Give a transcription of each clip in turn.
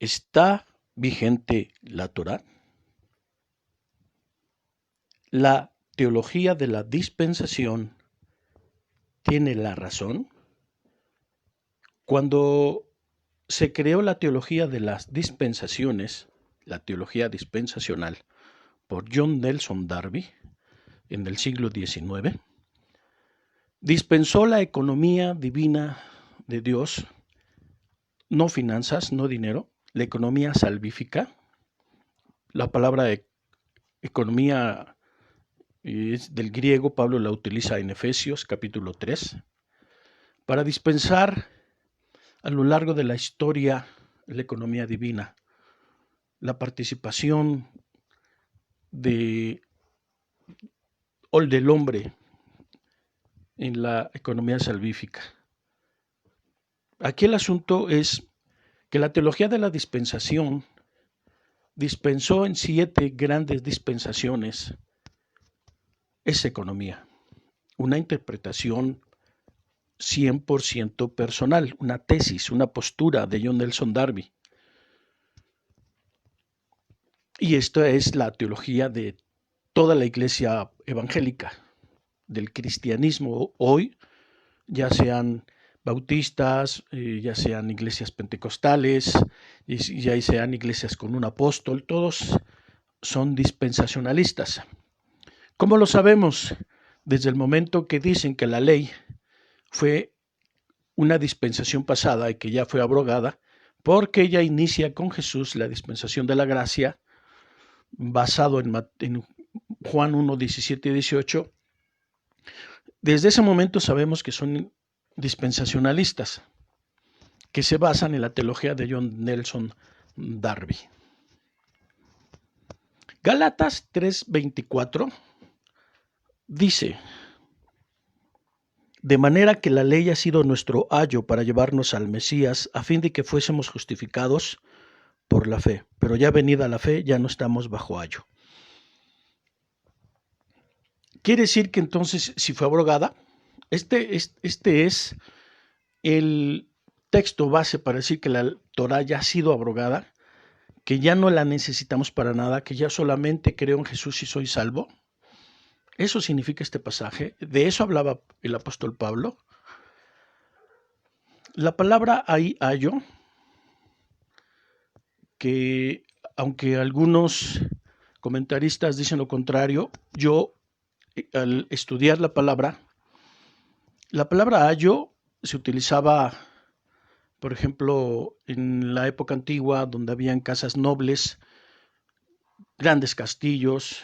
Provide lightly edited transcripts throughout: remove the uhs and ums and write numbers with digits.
¿Está vigente la Torá? ¿La teología de la dispensación tiene la razón? Cuando se creó la teología de las dispensaciones, la teología dispensacional, por John Nelson Darby, en el siglo XIX, dispensó la economía divina de Dios, no finanzas, no dinero, la economía salvífica. La palabra economía es del griego, Pablo la utiliza en Efesios capítulo 3, para dispensar a lo largo de la historia la economía divina, la participación del hombre en la economía salvífica. Aquí el asunto es que la teología de la dispensación dispensó en 7 grandes dispensaciones esa economía, una interpretación 100% personal, una tesis, una postura de John Nelson Darby. Y esta es la teología de toda la iglesia evangélica, del cristianismo hoy, ya sean bautistas, ya sean iglesias pentecostales, ya sean iglesias con un apóstol, todos son dispensacionalistas. ¿Cómo lo sabemos? Desde el momento que dicen que la ley fue una dispensación pasada y que ya fue abrogada, porque ella inicia con Jesús la dispensación de la gracia, basado en Juan 1, 17 y 18. Desde ese momento sabemos que son dispensacionalistas, que se basan en la teología de John Nelson Darby. Gálatas 3:24 dice: de manera que la ley ha sido nuestro ayo para llevarnos al Mesías, a fin de que fuésemos justificados por la fe. Pero ya venida la fe, ya no estamos bajo ayo. Quiere decir que entonces, si fue abrogada, este es el texto base para decir que la Torá ya ha sido abrogada, que ya no la necesitamos para nada, que ya solamente creo en Jesús y soy salvo. Eso significa este pasaje. De eso hablaba el apóstol Pablo. La palabra ayo, que aunque algunos comentaristas dicen lo contrario, yo al estudiar la palabra ayo se utilizaba, por ejemplo, en la época antigua, donde habían casas nobles, grandes castillos,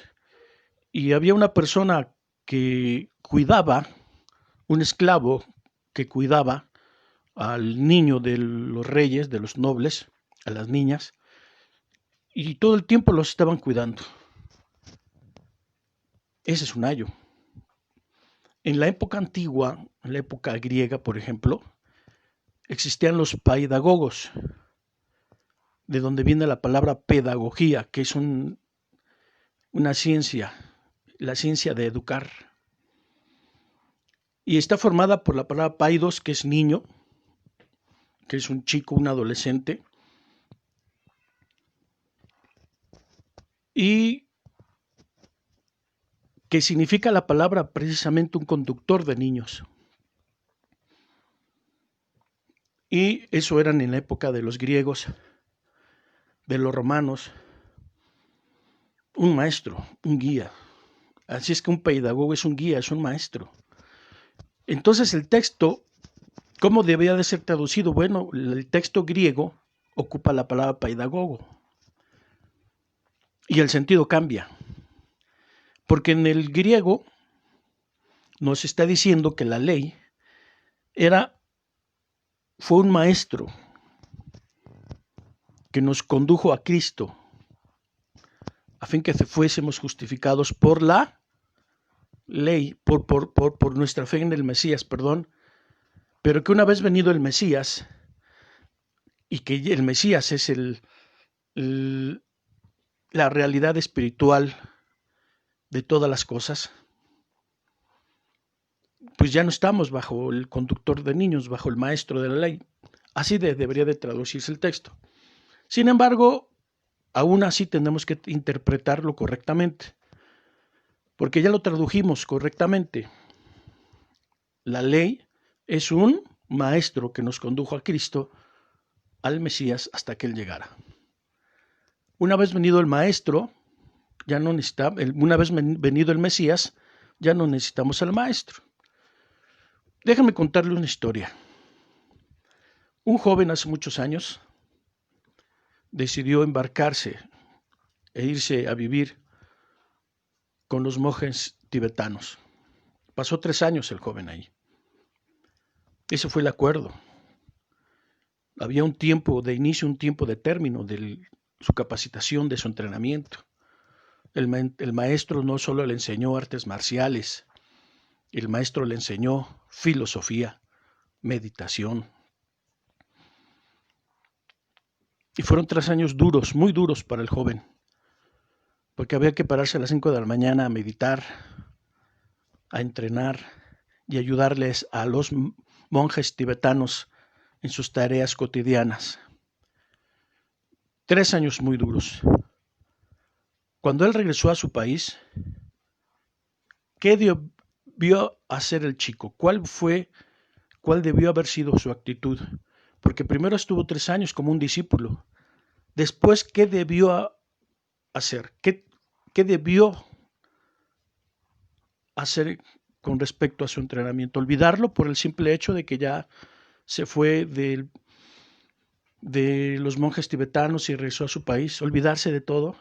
y había una persona que cuidaba, un esclavo que cuidaba al niño de los reyes, de los nobles, a las niñas, y todo el tiempo los estaban cuidando. Ese es un ayo. En la época antigua, en la época griega, por ejemplo, existían los paidagogos, de donde viene la palabra pedagogía, que es una ciencia, la ciencia de educar. Y está formada por la palabra paidos, que es niño, que es un chico, un adolescente, y que significa la palabra precisamente un conductor de niños. Y eso eran en la época de los griegos, de los romanos, un maestro, un guía. Así es que un pedagogo es un guía, es un maestro. Entonces el texto, ¿cómo debía de ser traducido? Bueno, el texto griego ocupa la palabra pedagogo y el sentido cambia. Porque en el griego nos está diciendo que la ley fue un maestro que nos condujo a Cristo, a fin que fuésemos justificados por la ley, por nuestra fe en el Mesías, perdón, pero que una vez venido el Mesías, y que el Mesías es la realidad espiritual de todas las cosas, pues ya no estamos bajo el conductor de niños, bajo el maestro de la ley. Así debería de traducirse el texto. Sin embargo, aún así tenemos que interpretarlo correctamente, porque ya lo tradujimos correctamente. La ley es un maestro que nos condujo a Cristo, al Mesías, hasta que Él llegara. Una vez venido el maestro, una vez venido el Mesías, ya no necesitamos al maestro. Déjame contarle una historia. Un joven hace muchos años decidió embarcarse e irse a vivir con los monjes tibetanos. Pasó 3 años el joven ahí. Ese fue el acuerdo. Había un tiempo de inicio, un tiempo de término de su capacitación, de su entrenamiento. El maestro no solo le enseñó artes marciales, el maestro le enseñó filosofía, meditación. Y fueron 3 años duros, muy duros para el joven, porque había que pararse a las 5 de la mañana a meditar, a entrenar y ayudarles a los monjes tibetanos en sus tareas cotidianas. 3 años muy duros. Cuando él regresó a su país, ¿qué debió hacer el chico? ¿Cuál debió haber sido su actitud? Porque primero estuvo 3 años como un discípulo. Después, ¿qué debió hacer? ¿Qué debió hacer con respecto a su entrenamiento? ¿Olvidarlo por el simple hecho de que ya se fue de los monjes tibetanos y regresó a su país? ¿Olvidarse de todo?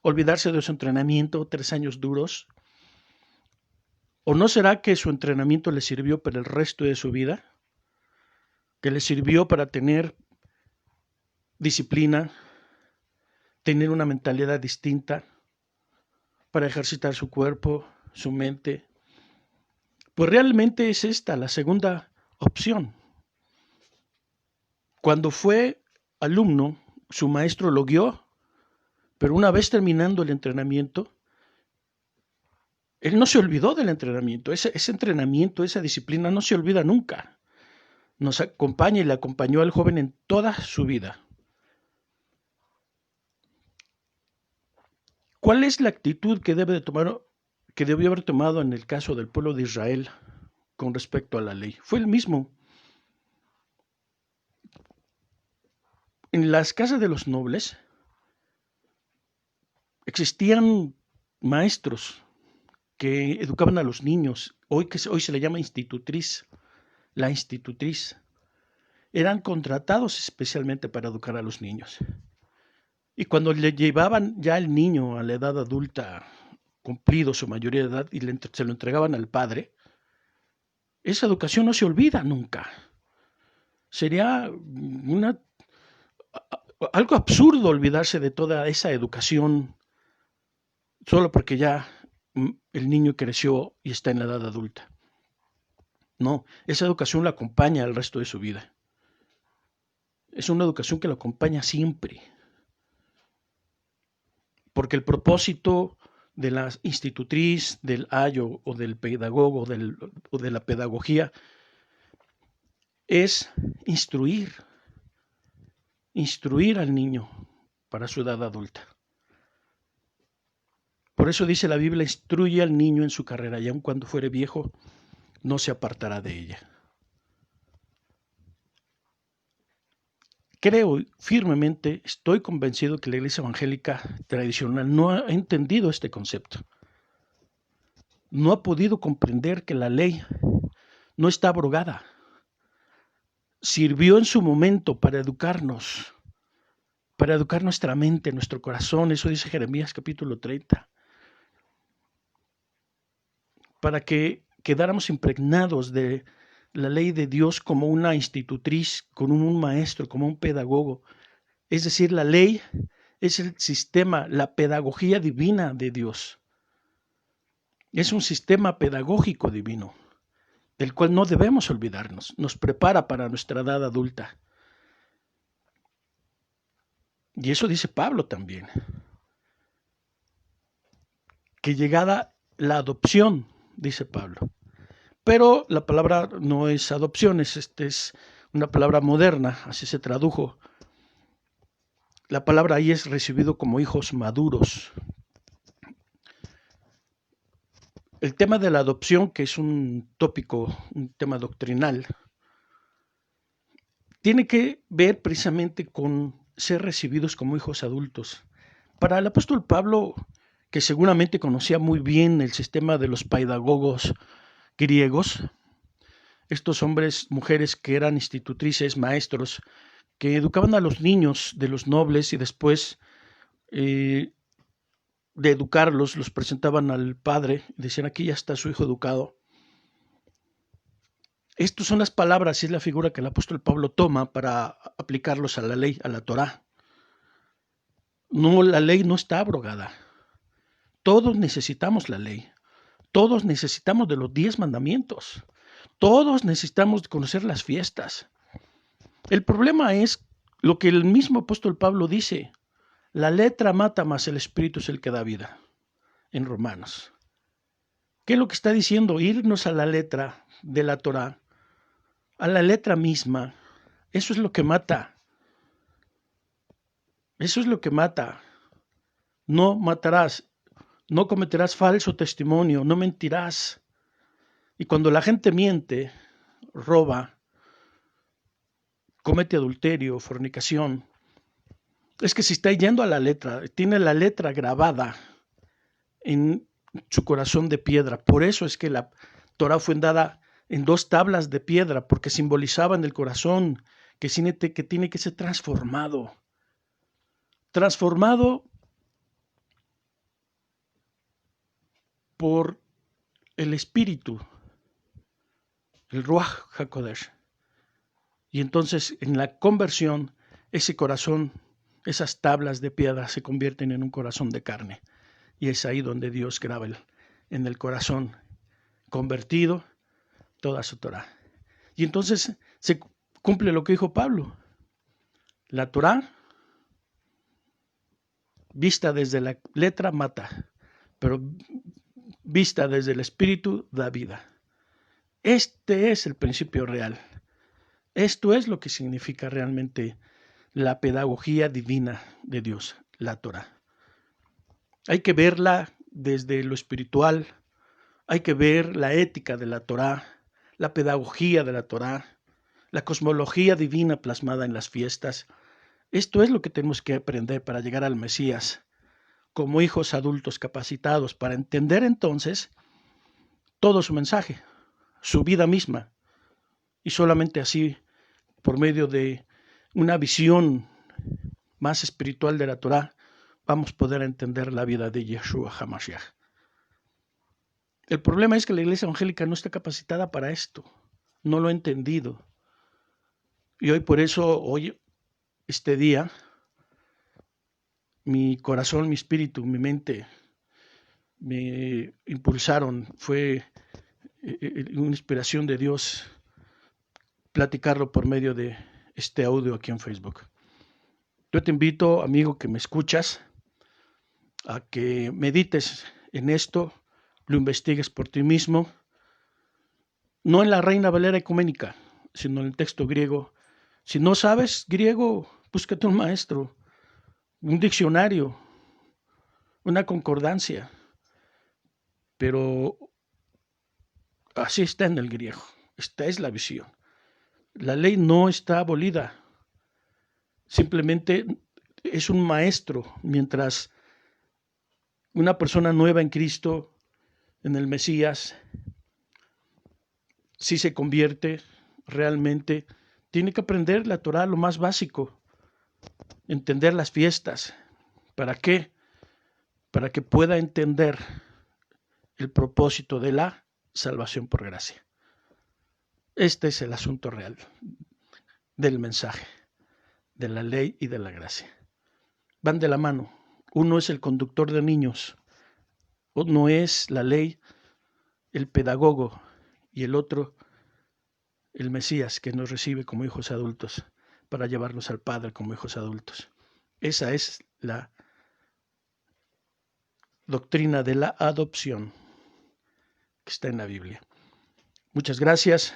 ¿Olvidarse de su entrenamiento, 3 años duros? ¿O no será que su entrenamiento le sirvió para el resto de su vida? ¿Que le sirvió para tener disciplina, tener una mentalidad distinta, para ejercitar su cuerpo, su mente? Pues realmente es esta la segunda opción. Cuando fue alumno, su maestro lo guió, pero una vez terminando el entrenamiento, él no se olvidó del entrenamiento. Ese entrenamiento, esa disciplina no se olvida nunca. Nos acompaña y le acompañó al joven en toda su vida. ¿Cuál es la actitud que debió haber tomado en el caso del pueblo de Israel con respecto a la ley? Fue el mismo. En las casas de los nobles existían maestros que educaban a los niños. Hoy se le llama institutriz. La institutriz. Eran contratados especialmente para educar a los niños. Y cuando le llevaban ya el niño a la edad adulta, cumplido su mayoría de edad, y se lo entregaban al padre, esa educación no se olvida nunca. Sería algo absurdo olvidarse de toda esa educación solo porque ya el niño creció y está en la edad adulta. No, esa educación la acompaña el resto de su vida. Es una educación que lo acompaña siempre. Porque el propósito de la institutriz, del ayo o del pedagogo o de la pedagogía es instruir al niño para su edad adulta. Por eso dice la Biblia, instruye al niño en su carrera y aun cuando fuere viejo, no se apartará de ella. Creo firmemente, estoy convencido que la Iglesia evangélica tradicional no ha entendido este concepto. No ha podido comprender que la ley no está abrogada. Sirvió en su momento para educar nuestra mente, nuestro corazón. Eso dice Jeremías capítulo 30. Para que quedáramos impregnados de la ley de Dios como una institutriz, como un maestro, como un pedagogo. Es decir, la ley es el sistema, la pedagogía divina de Dios. Es un sistema pedagógico divino, del cual no debemos olvidarnos. Nos prepara para nuestra edad adulta. Y eso dice Pablo también. Que llegada la adopción, dice Pablo. Pero la palabra no es adopción, es una palabra moderna, así se tradujo. La palabra ahí es recibido como hijos maduros. El tema de la adopción, que es un tópico, un tema doctrinal, tiene que ver precisamente con ser recibidos como hijos adultos. Para el apóstol Pablo, que seguramente conocía muy bien el sistema de los pedagogos griegos, estos hombres, mujeres que eran institutrices, maestros, que educaban a los niños de los nobles y después de educarlos, los presentaban al padre, y decían, aquí ya está su hijo educado. Estas son las palabras y es la figura que el apóstol Pablo toma para aplicarlos a la ley, a la Torá. No, la ley no está abrogada. Todos necesitamos la ley. Todos necesitamos de los 10 mandamientos. Todos necesitamos conocer las fiestas. El problema es lo que el mismo apóstol Pablo dice. La letra mata, mas el espíritu es el que da vida. En Romanos. ¿Qué es lo que está diciendo? Irnos a la letra de la Torá, a la letra misma. Eso es lo que mata. Eso es lo que mata. No matarás, no cometerás falso testimonio, no mentirás. Y cuando la gente miente, roba, comete adulterio, fornicación, es que se está yendo a la letra, tiene la letra grabada en su corazón de piedra. Por eso es que la Torá fue dada en 2 tablas de piedra, porque simbolizaban el corazón que tiene que ser transformado. Transformado por el Espíritu, el Ruach HaKodesh. Y entonces en la conversión, ese corazón, esas tablas de piedra se convierten en un corazón de carne. Y es ahí donde Dios graba en el corazón convertido toda su Torá. Y entonces se cumple lo que dijo Pablo. La Torá, vista desde la letra, mata, pero vista desde el Espíritu, da vida. Este es el principio real. Esto es lo que significa realmente la pedagogía divina de Dios, la Torá. Hay que verla desde lo espiritual, hay que ver la ética de la Torá, la pedagogía de la Torá, la cosmología divina plasmada en las fiestas. Esto es lo que tenemos que aprender para llegar al Mesías, como hijos adultos capacitados para entender entonces todo su mensaje, su vida misma, y solamente así, por medio de una visión más espiritual de la Torá, vamos a poder entender la vida de Yeshua HaMashiach. El problema es que la iglesia evangélica no está capacitada para esto, no lo ha entendido. Y hoy por eso, hoy, este día, mi corazón, mi espíritu, mi mente me impulsaron, fue una inspiración de Dios platicarlo por medio de este audio aquí en Facebook. Yo te invito, amigo que me escuchas, a que medites en esto, lo investigues por ti mismo, no en la Reina Valera ecuménica, sino en el texto griego. Si no sabes griego, búscate un maestro, un diccionario, una concordancia, pero así está en el griego, esta es la visión. La ley no está abolida, simplemente es un maestro, mientras una persona nueva en Cristo, en el Mesías, si se convierte realmente, tiene que aprender la Torá, lo más básico, entender las fiestas. ¿Para qué? Para que pueda entender el propósito de la salvación por gracia. Este es el asunto real del mensaje, de la ley y de la gracia. Van de la mano. Uno es el conductor de niños, uno es la ley, el pedagogo, y el otro, el Mesías, que nos recibe como hijos adultos para llevarnos al Padre como hijos adultos. Esa es la doctrina de la adopción que está en la Biblia. Muchas gracias,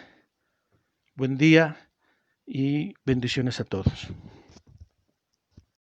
buen día y bendiciones a todos.